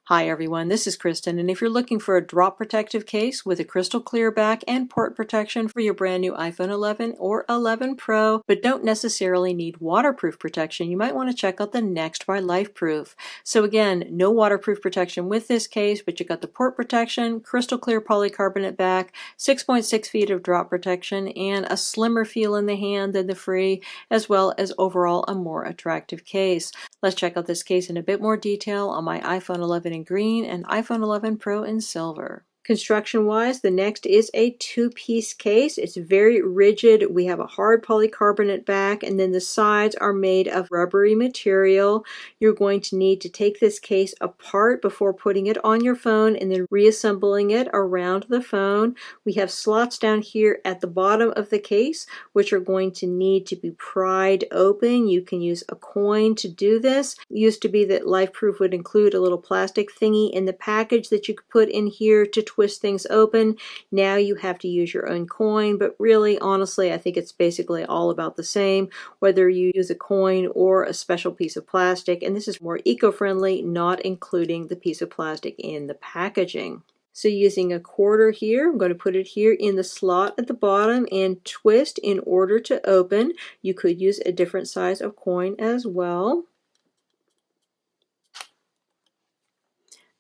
Hi everyone, this is Kristen, and if you're looking for a drop protective case with a crystal clear back and port protection for your brand new iPhone 11 or 11 Pro, but don't necessarily need waterproof protection, you might want to check out the Next by LifeProof. So again, no waterproof protection with this case, but you got the port protection, crystal clear polycarbonate back, 6.6 feet of drop protection, and a slimmer feel in the hand than the Free, as well as overall a more attractive case. Let's check out this case in a bit more detail on my iPhone 11 in green and iPhone 11 Pro in silver. Construction-wise, the Next is a two-piece case. It's very rigid. We have a hard polycarbonate back, and then the sides are made of rubbery material. You're going to need to take this case apart before putting it on your phone and then reassembling it around the phone. We have slots down here at the bottom of the case, which are going to need to be pried open. You can use a coin to do this. It used to be that LifeProof would include a little plastic thingy in the package that you could put in here to twist things open. Now you have to use your own coin, but really, honestly, I think it's basically all about the same, whether you use a coin or a special piece of plastic, and this is more eco-friendly, not including the piece of plastic in the packaging. So using a quarter here, I'm going to put it here in the slot at the bottom and twist in order to open. You could use a different size of coin as well.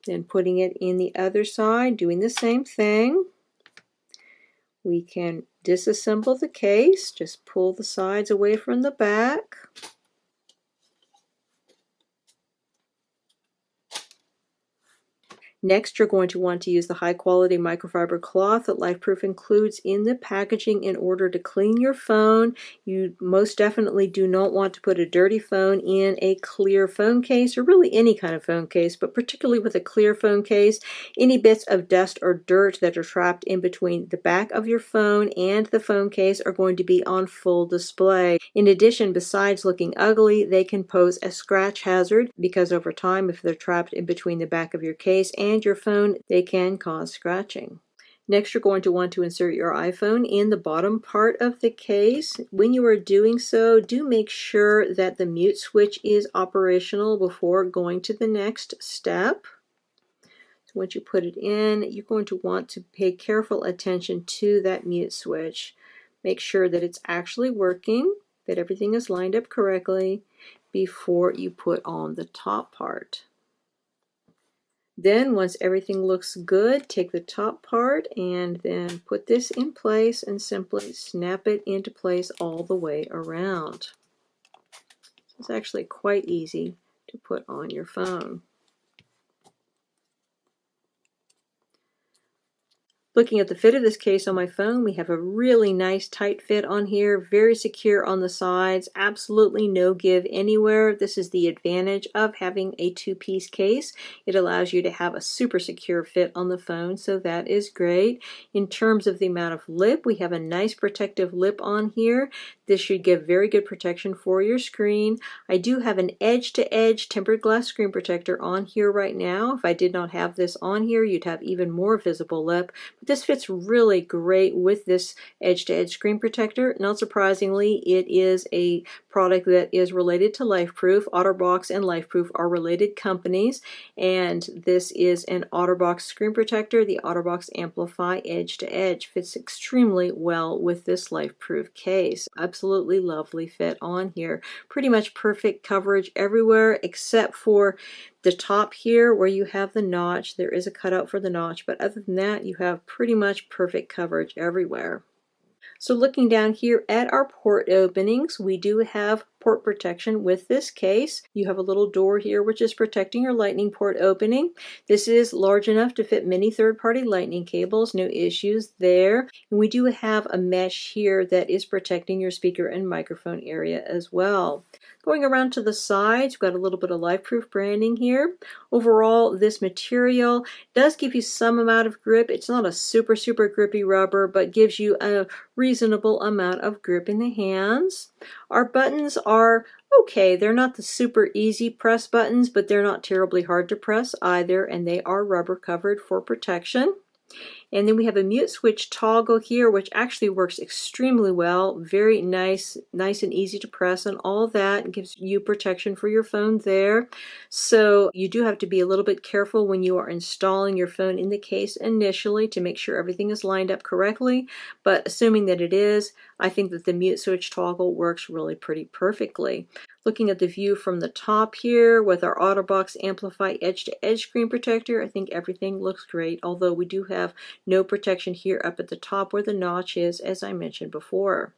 Then putting it in the other side, doing the same thing. We can disassemble the case, just pull the sides away from the back. Next, you're going to want to use the high-quality microfiber cloth that LifeProof includes in the packaging in order to clean your phone. You most definitely do not want to put a dirty phone in a clear phone case, or really any kind of phone case, but particularly with a clear phone case. Any bits of dust or dirt that are trapped in between the back of your phone and the phone case are going to be on full display. In addition, besides looking ugly, they can pose a scratch hazard because over time, if they're trapped in between the back of your case and your phone, they can cause scratching. Next, you're going to want to insert your iPhone in the bottom part of the case. When you are doing so, do make sure that the mute switch is operational before going to the next step. So once you put it in, you're going to want to pay careful attention to that mute switch. Make sure that it's actually working, that everything is lined up correctly before you put on the top part. Then once everything looks good, take the top part and then put this in place and simply snap it into place all the way around. It's actually quite easy to put on your phone. Looking at the fit of this case on my phone, we have a really nice tight fit on here, very secure on the sides, absolutely no give anywhere. This is the advantage of having a two-piece case. It allows you to have a super secure fit on the phone, so that is great. In terms of the amount of lip, we have a nice protective lip on here. This should give very good protection for your screen. I do have an edge-to-edge tempered glass screen protector on here right now. If I did not have this on here, you'd have even more visible lip. This fits really great with this edge-to-edge screen protector. Not surprisingly, it is a product that is related to LifeProof. OtterBox and LifeProof are related companies, and this is an OtterBox screen protector. The OtterBox Amplify Edge-to-Edge fits extremely well with this LifeProof case. Absolutely lovely fit on here. Pretty much perfect coverage everywhere except for the top here where you have the notch. There is a cutout for the notch, but other than that, you have pretty much perfect coverage everywhere. So looking down here at our port openings, we do have port protection with this case. You have a little door here which is protecting your lightning port opening. This is large enough to fit many third-party lightning cables, no issues there. And we do have a mesh here that is protecting your speaker and microphone area as well. Going around to the sides, we've got a little bit of LifeProof branding here. Overall, this material does give you some amount of grip. It's not a super grippy rubber, but gives you a reasonable amount of grip in the hands. Our buttons are okay. They're not the super easy press buttons, but they're not terribly hard to press either, and they are rubber covered for protection. And then we have a mute switch toggle here, which actually works extremely well. Very nice and easy to press and all that. It gives you protection for your phone there. So you do have to be a little bit careful when you are installing your phone in the case initially to make sure everything is lined up correctly. But assuming that it is, I think that the mute switch toggle works really pretty perfectly. Looking at the view from the top here with our OtterBox Amplify edge-to-edge screen protector, I think everything looks great, although we do have no protection here up at the top where the notch is, as I mentioned before.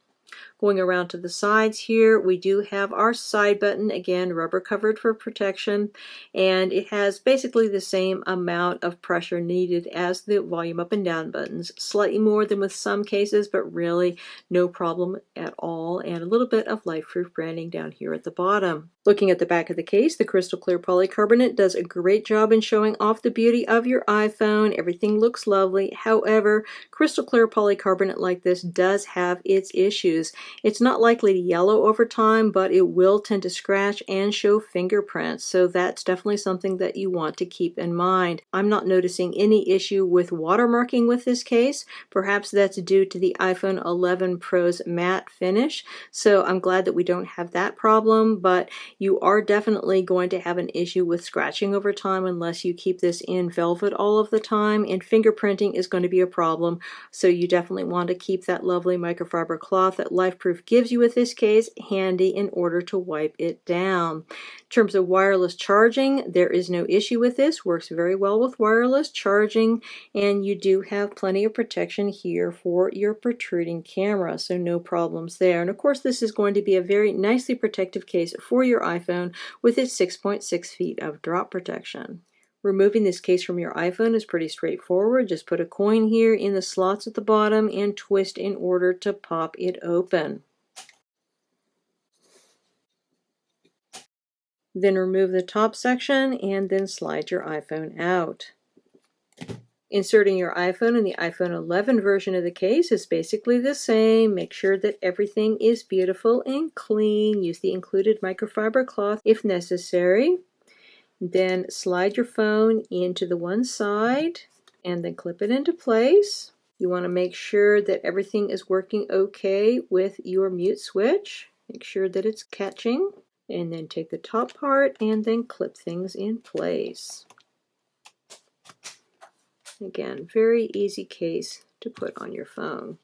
Going around to the sides here, we do have our side button, again rubber covered for protection, and it has basically the same amount of pressure needed as the volume up and down buttons, slightly more than with some cases, but really no problem at all, and a little bit of LifeProof branding down here at the bottom. Looking at the back of the case, the crystal clear polycarbonate does a great job in showing off the beauty of your iPhone. Everything looks lovely. However, crystal clear polycarbonate like this does have its issues. It's not likely to yellow over time, but it will tend to scratch and show fingerprints. So that's definitely something that you want to keep in mind. I'm not noticing any issue with watermarking with this case. Perhaps that's due to the iPhone 11 Pro's matte finish. So I'm glad that we don't have that problem, but you are definitely going to have an issue with scratching over time unless you keep this in velvet all of the time, and fingerprinting is going to be a problem. So you definitely want to keep that lovely microfiber cloth that LifeProof gives you with this case handy in order to wipe it down. In terms of wireless charging, there is no issue with this. Works very well with wireless charging, and you do have plenty of protection here for your protruding camera, so no problems there. And of course, this is going to be a very nicely protective case for your iPhone with its 6.6 feet of drop protection. Removing this case from your iPhone is pretty straightforward. Just put a coin here in the slots at the bottom and twist in order to pop it open. Then remove the top section and then slide your iPhone out. Inserting your iPhone in the iPhone 11 version of the case is basically the same. Make sure that everything is beautiful and clean. Use the included microfiber cloth if necessary. Then slide your phone into the one side and then clip it into place. You want to make sure that everything is working okay with your mute switch. Make sure that it's catching. And then take the top part and then clip things in place. Again, very easy case to put on your phone.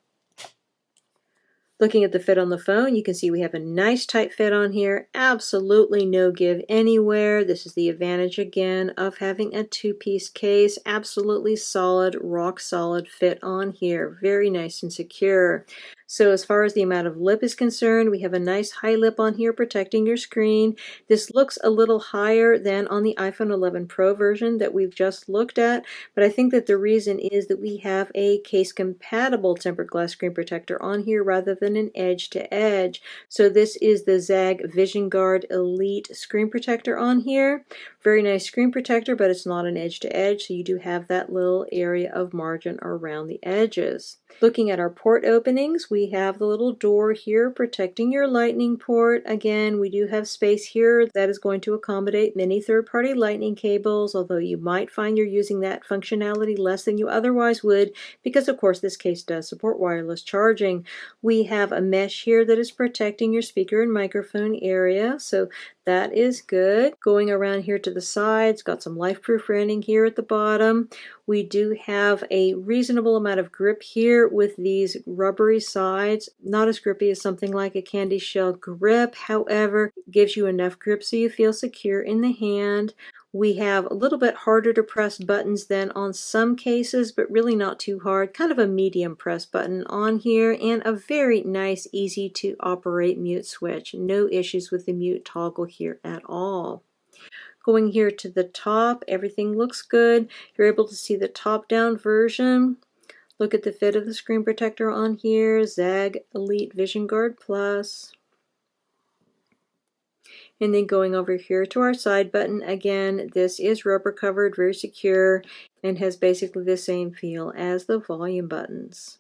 Looking at the fit on the phone, you can see we have a nice tight fit on here. Absolutely no give anywhere. This is the advantage again of having a two-piece case. Absolutely solid, rock solid fit on here. Very nice and secure. So as far as the amount of lip is concerned, we have a nice high lip on here protecting your screen. This looks a little higher than on the iPhone 11 Pro version that we've just looked at, but I think that the reason is that we have a case-compatible tempered glass screen protector on here rather than an edge-to-edge. So this is the ZAG Vision Guard Elite screen protector on here. Very nice screen protector, but it's not an edge-to-edge, so you do have that little area of margin around the edges. Looking at our port openings, we have the little door here protecting your lightning port. Again, we do have space here that is going to accommodate many third-party lightning cables, although you might find you're using that functionality less than you otherwise would, because of course this case does support wireless charging. We have a mesh here that is protecting your speaker and microphone area, so that is good. Going around here to the sides, got some LifeProof branding here at the bottom. We do have a reasonable amount of grip here with these rubbery sides. Not as grippy as something like a candy shell grip, however, gives you enough grip so you feel secure in the hand. We have a little bit harder to press buttons than on some cases, but really not too hard. Kind of a medium press button on here, and a very nice, easy to operate mute switch. No issues with the mute toggle here at all. Going here to the top, everything looks good. You're able to see the top-down version. Look at the fit of the screen protector on here, ZAG Elite Vision Guard Plus. And then going over here to our side button, again, this is rubber covered, very secure, and has basically the same feel as the volume buttons.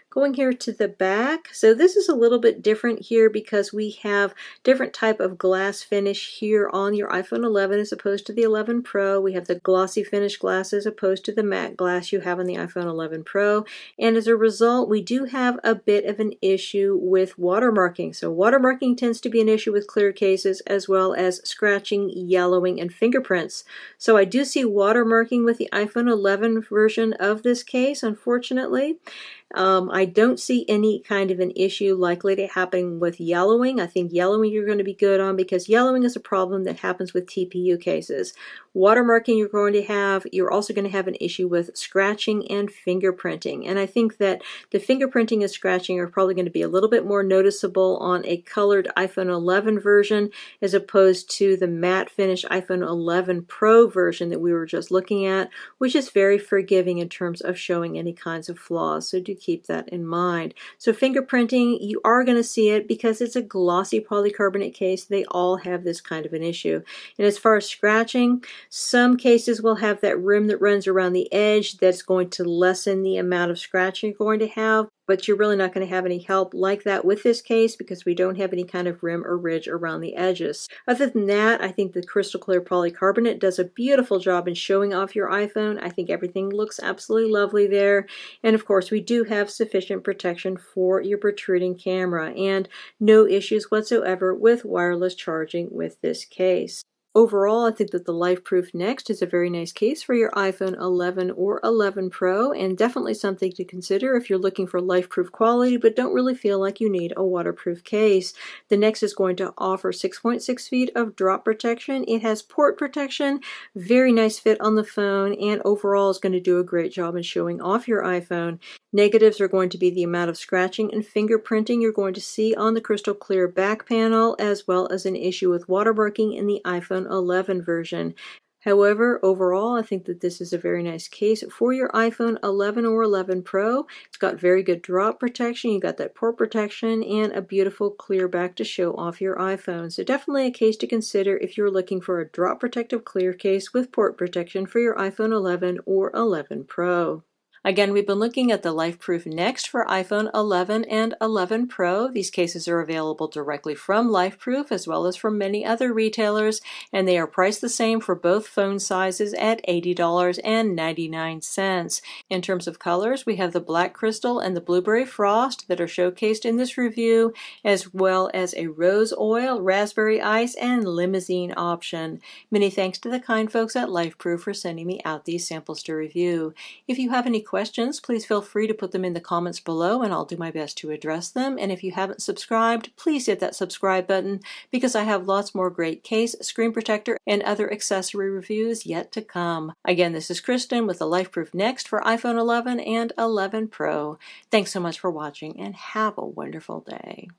Going here to the back, so this is a little bit different here because we have different type of glass finish here on your iPhone 11 as opposed to the 11 Pro. We have the glossy finish glass as opposed to the matte glass you have on the iPhone 11 Pro. And as a result, we do have a bit of an issue with watermarking. So watermarking tends to be an issue with clear cases, as well as scratching, yellowing, and fingerprints. So I do see watermarking with the iPhone 11 version of this case, unfortunately. I don't see any kind of an issue likely to happen with yellowing. I think yellowing you're going to be good on because yellowing is a problem that happens with TPU cases. Watermarking you're also going to have an issue with scratching and fingerprinting. And I think that the fingerprinting and scratching are probably going to be a little bit more noticeable on a colored iPhone 11 version as opposed to the matte finish iPhone 11 Pro version that we were just looking at, which is very forgiving in terms of showing any kinds of flaws. So do keep that in mind. So fingerprinting, you are going to see it because it's a glossy polycarbonate case. They all have this kind of an issue. And as far as scratching, some cases will have that rim that runs around the edge that's going to lessen the amount of scratching you're going to have, but you're really not going to have any help like that with this case because we don't have any kind of rim or ridge around the edges. Other than that, I think the crystal clear polycarbonate does a beautiful job in showing off your iPhone. I think everything looks absolutely lovely there. And of course, we do have sufficient protection for your protruding camera and no issues whatsoever with wireless charging with this case. Overall, I think that the LifeProof NEXT is a very nice case for your iPhone 11 or 11 Pro, and definitely something to consider if you're looking for LifeProof quality but don't really feel like you need a waterproof case. The NEXT is going to offer 6.6 feet of drop protection. It has port protection, very nice fit on the phone, and overall is going to do a great job in showing off your iPhone. Negatives are going to be the amount of scratching and fingerprinting you're going to see on the crystal clear back panel, as well as an issue with watermarking in the iPhone 11 version. However, overall, I think that this is a very nice case for your iPhone 11 or 11 Pro. It's got very good drop protection, you got that port protection, and a beautiful clear back to show off your iPhone. So definitely a case to consider if you're looking for a drop protective clear case with port protection for your iPhone 11 or 11 Pro. Again, we've been looking at the LifeProof NEXT for iPhone 11 and 11 Pro. These cases are available directly from LifeProof as well as from many other retailers, and they are priced the same for both phone sizes at $80.99. In terms of colors, we have the Black Crystal and the Blueberry Frost that are showcased in this review, as well as a Rose Oil, Raspberry Ice, and Limousine option. Many thanks to the kind folks at LifeProof for sending me out these samples to review. If you have any questions, please feel free to put them in the comments below and I'll do my best to address them. And if you haven't subscribed, please hit that subscribe button because I have lots more great case, screen protector, and other accessory reviews yet to come. Again, this is Kristen with the LifeProof NEXT for iPhone 11 and 11 Pro. Thanks so much for watching and have a wonderful day.